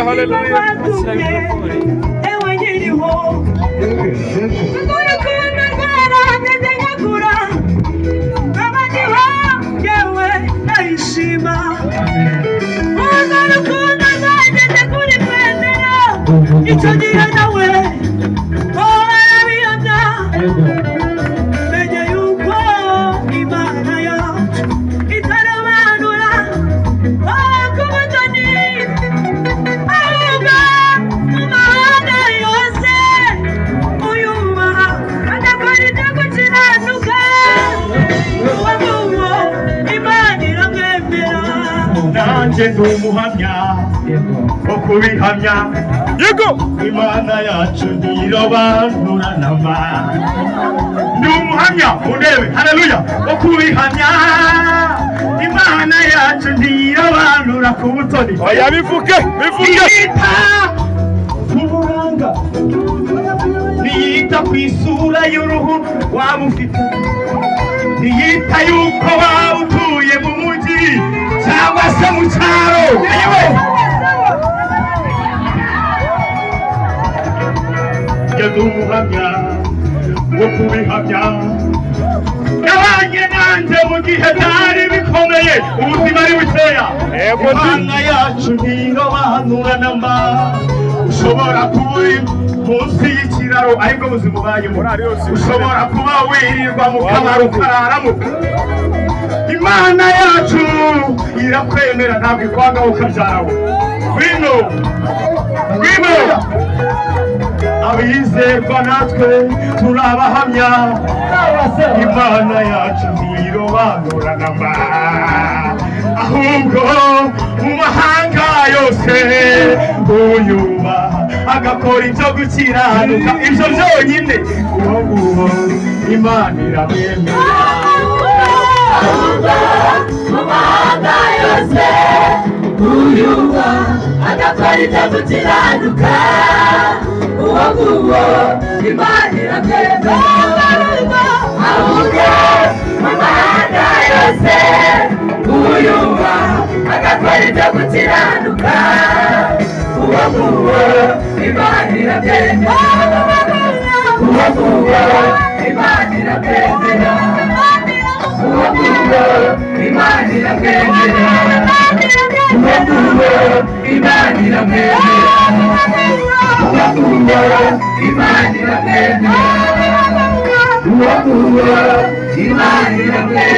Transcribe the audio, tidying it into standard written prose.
haleluya. Ewe nyiriho urukundo rwarageze nyagura abadiho yewe ndayishima urwo rukundo rwageze kuri Petero icyo gihe nawe arabiyamya menye yuko Imana yacu itarobanura ku butoni ahubwo mu mahanga yose uyubaha agakora ibyo gukiranuka uwo nguwo Imana iramwemera. Nanjye ndi umuhamya wo kubihamya Yego. Imana yacu ntirobanura namba. Ndi umuhamya urebe haleluya wo kubihamya Imana yacu ntirobanura ku butoni. Oya bivuge. Niyita ku buranga, niyita ku isura y'uruhu waba ufite, niyita yuko waba utuye mu mujyi cyangwa se mu cyaro. Ndi umuhamya wo kubihamya yabanye nanjye mu gihe byari bikomeye ubuzima ari bukeya. Imana yacu ntirobanura namba. Ushobora kuba uri munsi y'ikiraro aribwo buzima ubayemo, ushobora kuba wirirwa mu kabari ukararamo. Imana yacu irakwemera ntabwo ikwanga ukabyaraho. Ngwino abizerwa natwe turabahamya Imana yacu ntirobanura namba. Ahubwo mu mahanga yose uyubaha agakora ibyo gukiranuka ibyo byonyine uwo nguwo Imana iramwemera. Ahubwo mu mahanga yose uyubaha agakora ibyo gukiranuka uwo nguwo Imana iramwemera. Ahubwo mu mahanga yose uyubaha agakora ibyo gukiranuka uwo nguwo Imana iramwemera. Uwo nguwo Imana iramwemera. Uwo nguwo Imana iramwemera. Uwo nguwo Imana iramwemera. Uwo nguwo Imana iramwemera. Uwo nguwo Imana iramwemera.